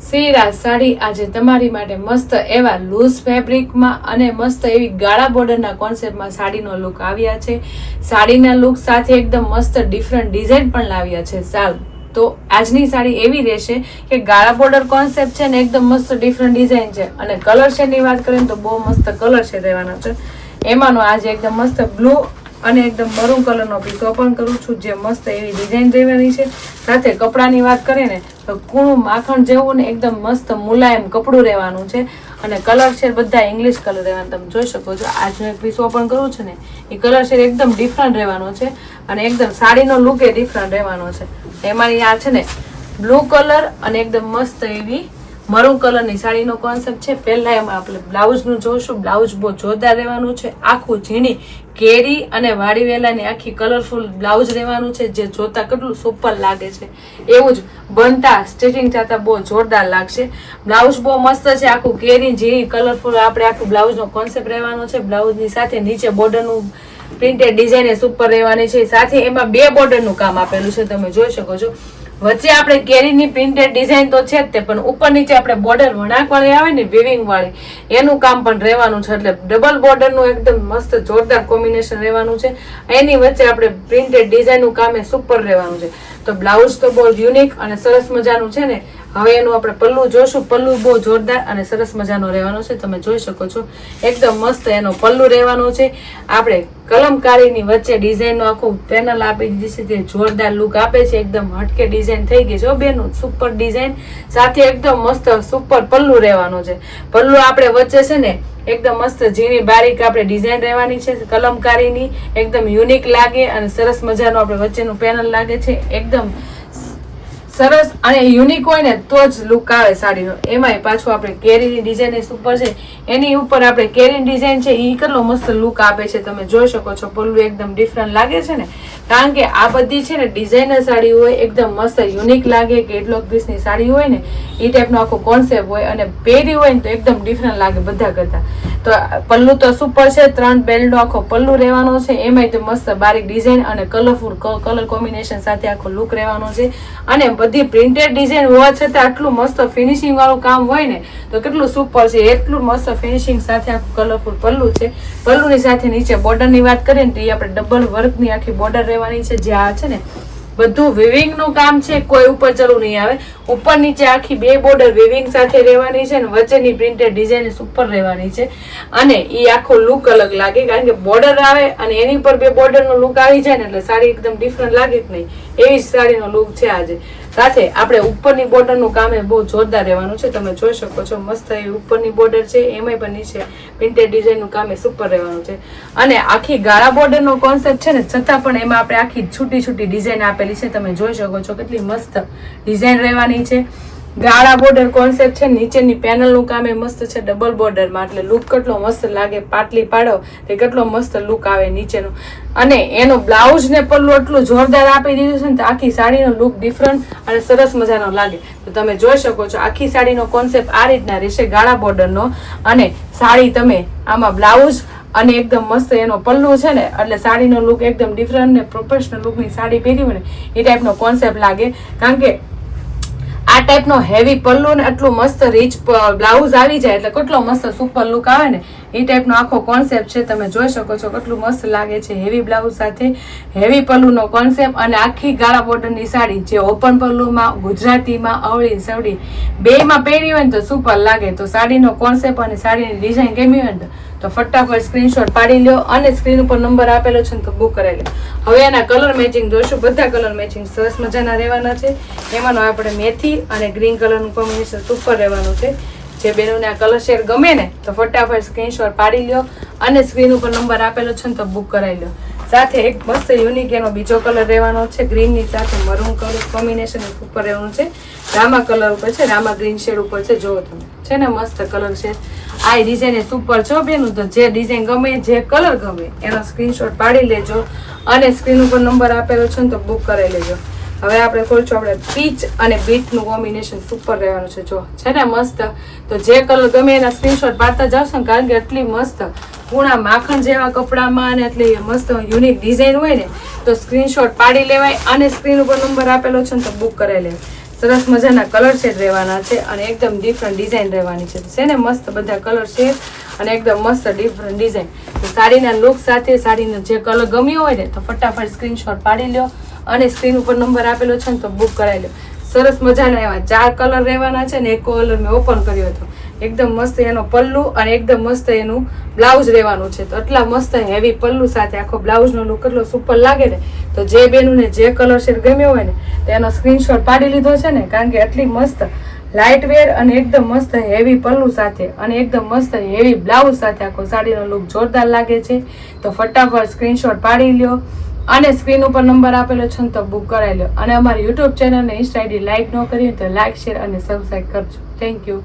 સિરાજ સાડી આજે તમારી માટે મસ્ત એવા લૂઝ ફેબ્રિકમાં અને મસ્ત એવી ગાળા બોર્ડરના કોન્સેપ્ટમાં સાડીનો લુક આવ્યા છે. સાડીના લુક સાથે એકદમ મસ્ત ડિફરન્ટ ડિઝાઇન પણ લાવ્યા છે. તો આજની સાડી એવી રહેશે કે ગાળા બોર્ડર કોન્સેપ્ટ છે ને એકદમ મસ્ત ડિફરન્ટ ડિઝાઇન છે અને કલર શેડની વાત કરીએ તો બહુ મસ્ત કલર શેડ રહેવાના છે. એમાંનો આજે એકદમ મસ્ત બ્લુ અને એકદમ મરૂન કલરનો પીસ ઓપન કરું છું, જે મસ્ત એવી ડિઝાઇન રહેવાની છે. સાથે કપડાની વાત કરીએ ને તો કૂણું માખણ જેવું ને એકદમ મસ્ત મુલાયમ કપડું રહેવાનું છે અને કલર શેડ બધા ઇંગ્લિશ કલર રહેવાના તમે જોઈ શકો છો. આજનો એક પીસ ઓપન કરું છું ને એ કલર શેડ એકદમ ડિફરન્ટ રહેવાનો છે અને એકદમ સાડીનો લુક એ ડિફરન્ટ રહેવાનો છે. એમાંની આ છે ને બ્લુ કલર અને એકદમ મસ્ત એવી મરૂન કલરની સાડીનો કોન્સેપ્ટ છે. પહેલા એમાં આપણે બ્લાઉઝનું જોઈશું. બ્લાઉઝ બહુ જોરદાર રહેવાનું છે, આખું ઝીણી કેરી અને વાડી વેલાની આખી કલરફુલ બ્લાઉઝ રહેવાનું છે, જે જોતા કેટલું સુપર લાગે છે. એવું જ બનતા સ્ટિચિંગ થતા બહુ જોરદાર લાગશે. બ્લાઉઝ બહુ મસ્ત છે, આખું કેરી ઝીણી કલરફુલ આપણે આખું બ્લાઉઝનો કોન્સેપ્ટ રહેવાનો છે. બ્લાઉઝની સાથે નીચે બોર્ડરનું પ્રિન્ટેડ ડિઝાઇન એ સુપર રહેવાની છે. સાથે એમાં બે બોર્ડરનું કામ આપેલું છે તમે જોઈ શકો છો. વચ્ચે આપણે કેરીની પ્રિન્ટેડ ડિઝાઇન તો છે જ તે, પણ ઉપર નીચે આપણે બોર્ડર વણાક વાળી આવે ને વિવિંગ વાળી એનું કામ પણ રહેવાનું છે. એટલે ડબલ બોર્ડરનું એકદમ મસ્ત જોરદાર કોમ્બિનેશન રહેવાનું છે. એની વચ્ચે આપણે પ્રિન્ટેડ ડિઝાઇનનું કામ એ સુપર રહેવાનું છે. તો બ્લાઉઝ તો બહુ યુનિક અને સરસ મજાનું છે ને. હવે એનું આપણે પલ્લું જોશું. પલ્લું બહુ જોરદાર અને સરસ મજાનો રહેવાનો છે તમે જોઈ શકો છો. એકદમ મસ્ત એનો પલ્લું રહેવાનો છે. આપણે કલમકારીની વચ્ચે ડિઝાઇનનો આખું પેનલ આપી દીધી છે, તે જોરદાર લુક આપે છે. એકદમ હટકે ડિઝાઇન થઈ ગઈ છે બેનું સુપર ડિઝાઇન સાથે એકદમ મસ્ત સુપર પલ્લું રહેવાનું છે. પલ્લું આપણે વચ્ચે છે ને એકદમ મસ્ત ઝીણી બારીક આપણે ડિઝાઇન રહેવાની છે કલમકારીની, એકદમ યુનિક લાગે અને સરસ મજાનું આપણે વચ્ચેનું પેનલ લાગે છે. એકદમ સરસ અને યુનિક હોય ને તો જ લુક આવે સાડીનો. એમાંય પાછું આપણે કેરીની ડિઝાઇન એ સુપર છે, એની ઉપર આપણે કેરીની ડિઝાઇન છે એ કેટલો મસ્ત લુક આપે છે તમે જોઈ શકો છો. પલ્લું એકદમ ડિફરન્ટ લાગે છે ને, કારણ કે આ બધી છે ને ડિઝાઇનર સાડી હોય, એકદમ મસ્ત યુનિક લાગે. કેટલોક પીસની સાડી હોય ને એ ટાઈપનો આખો કોન્સેપ્ટ હોય અને પહેરી હોય ને તો એકદમ ડિફરન્ટ લાગે બધા કરતા. તો પલ્લું તો સુપર છે, 3 બેલ્ટનો આખો પલ્લું રહેવાનો છે. એમાંય તો મસ્ત બારીક ડિઝાઇન અને કલરફુલ કલર કોમ્બિનેશન સાથે આખો લુક રહેવાનો છે. અને બધી પ્રિન્ટેડ ડિઝાઇન હોવા છતાં આટલું મસ્ત ફિનિશિંગ વાળું કામ હોય ને તો કેટલું સુપર છે. એટલું મસ્ત ફિનિશિંગ સાથે આખું કલરફુલ પલ્લું છે. પલ્લુની સાથે નીચે બોર્ડરની વાત કરીએ ને તો એ આપણે ડબલ વર્કની આખી બોર્ડર રહેવાની છે. જે આ છે ને બધું વિવિંગ નું કામ છે, કોઈ ઉપર ચડવું નહીં આવે. ઉપર નીચે આખી બે બોર્ડર વિવિંગ સાથે રહેવાની છે અને વચ્ચેની પ્રિન્ટેડ ડિઝાઇન સુપર રહેવાની છે. અને એ આખો લુક અલગ લાગે, કારણ કે બોર્ડર આવે અને એની પર બે બોર્ડર નો લુક આવી જાય ને એટલે સાડી એકદમ ડિફરન્ટ લાગે જ નહીં. એવી જ સાડીનો લુક છે આજે. સાથે આપણે ઉપરની બોર્ડરનું કામ એ બહુ જોરદાર રહેવાનું છે તમે જોઈ શકો છો. મસ્ત એવી ઉપરની બોર્ડર છે, એમાંય પણ નીચે પ્રિન્ટેડ ડિઝાઇનનું કામ એ સુપર રહેવાનું છે. અને આખી ગાળા બોર્ડરનો કોન્સેપ્ટ છે ને છતાં પણ એમાં આપણે આખી છૂટી છૂટી ડિઝાઇન આપેલી છે તમે જોઈ શકો છો. કેટલી મસ્ત ડિઝાઇન રહેવાની છે. ગાળા બોર્ડર કોન્સેપ્ટ છે. નીચેની પેનલનું કામ એ મસ્ત છે ડબલ બોર્ડરમાં, એટલે લુક કેટલો મસ્ત લાગે. પાટલી પાડો તે કેટલો મસ્ત લુક આવે નીચેનો. અને એનો બ્લાઉઝ ને પલ્લું એટલું જોરદાર આપી દીધું છે ને તો આખી સાડીનો લુક ડિફરન્ટ અને સરસ મજાનો લાગે. તો તમે જોઈ શકો છો આખી સાડીનો કોન્સેપ્ટ આ રીતના રહેશે ગાળા બોર્ડરનો. અને સાડી તમે આમાં બ્લાઉઝ અને એકદમ મસ્ત એનો પલ્લું છે ને એટલે સાડીનો લુક એકદમ ડિફરન્ટ ને પ્રોફેશનલ લુકની સાડી પહેરી હોય ને એ ટાઈપનો કોન્સેપ્ટ લાગે. કારણ કે આ ટાઈપનો હેવી પલ્લું ને એટલું મસ્ત રીચ બ્લાઉઝ આવી જાય એટલે કેટલો મસ્ત સુપર લુક આવે ને એ ટાઈપનો આખો કોન્સેપ્ટ છે તમે જોઈ શકો છો. કેટલું મસ્ત લાગે છે હેવી બ્લાઉઝ સાથે હેવી પલ્લુનો કોન્સેપ્ટ અને આખી ગાળા બોર્ડરની સાડી જે ઓપન પલ્લુમાં ગુજરાતીમાં અવળી સવડી બેમાં પહેરી હોય ને તો સુપર લાગે. તો સાડીનો કોન્સેપ્ટ અને સાડીની ડિઝાઇન ગમી હોય ને તો ફટાફટ સ્ક્રીનશોટ પાડી લ્યો અને સ્ક્રીન ઉપર નંબર આપેલો છે ને તો બુક કરાવી લો. હવે એના કલર મેચિંગ જોઈશું. બધા કલર મેચિંગ સરસ મજાના રહેવાના છે. એમાંનો આપણે મેથી અને ગ્રીન કલરનું કોમ્બિનેશન સુપર રહેવાનું છે. જે બેનોને આ કલર શેડ ગમે ને તો ફટાફટ સ્ક્રીનશોટ પાડી લ્યો અને સ્ક્રીન ઉપર નંબર આપેલો છે ને તો બુક કરાવી લો. સાથે એક મસ્ત યુનિક એનો બીજો કલર રહેવાનો છે. ગ્રીનની સાથે મરૂન કલર કોમ્બિનેશન ઉપર રહેવાનું છે. રામા કલર ઉપર છે, રામા ગ્રીન શેડ ઉપર છે. જોવો તમે છે ને મસ્ત કલર છે. આ ડિઝાઇન સુપર છો બેનું. તો જે ડિઝાઇન ગમે જે કલર ગમે એનો સ્ક્રીનશોટ પાડી લેજો અને સ્ક્રીન ઉપર નંબર આપેલો છે ને તો બુક કરાવી લેજો. હવે આપણે ખોલશું આપણે પીચ અને બીટનું કોમ્બિનેશન સુપર રહેવાનું છે. જો છે ને મસ્ત. તો જે કલર ગમે એના સ્ક્રીનશોટ પાડતા જાવશો ને, કારણ કે એટલી મસ્ત પૂણા માખણ જેવા કપડામાં અને એટલી મસ્ત યુનિક ડિઝાઇન હોય ને તો સ્ક્રીનશોટ પાડી લેવાય અને સ્ક્રીન ઉપર નંબર આપેલો છે ને તો બુક કરાવી લેવાય. સરસ મજાના કલર શેડ રહેવાના છે અને એકદમ ડિફરન્ટ ડિઝાઇન રહેવાની છે ને મસ્ત બધા કલર શેડ અને એકદમ મસ્ત ડિફરન્ટ ડિઝાઇન. તો સાડીના લુક સાથે સાડીનો જે કલર ગમ્યો હોય ને તો ફટાફટ સ્ક્રીનશોટ પાડી લો અને સ્ક્રીન ઉપર નંબર આપેલો છે ને તો બુક કરાવી લો. સરસ મજાના એવા 4 કલર રહેવાના છે ને એક કલર મેં ઓપન કર્યો હતો. એકદમ મસ્ત એનો પલ્લુ અને એકદમ મસ્ત એનું બ્લાઉઝ રહેવાનું છે. તો એટલા મસ્ત હેવી પલ્લુ સાથે આખો બ્લાઉઝનો લુક એટલો સુપર લાગે ને. તો જે બેનુને જે કલર શેડ ગમ્યો હોય ને તો એનો સ્ક્રીનશોટ પાડી લીધો છે ને, કારણ કે એટલી મસ્ત લાઇટ વેર અને એકદમ મસ્ત હેવી પલ્લુ સાથે અને એકદમ મસ્ત હેવી બ્લાઉઝ સાથે આખો સાડીનો લુક જોરદાર લાગે છે. તો ફટાફટ સ્ક્રીનશોટ પાડી લ્યો અને સ્ક્રીન ઉપર નંબર આપેલો છે ને તો બુક કરાવી લો. અને અમારી યુટ્યુબ ચેનલને ઇન્સ્ટા આઈડી લાઇક ન કરી તો લાઇક, શેર અને સબસ્ક્રાઈબ કરજો. Thank you.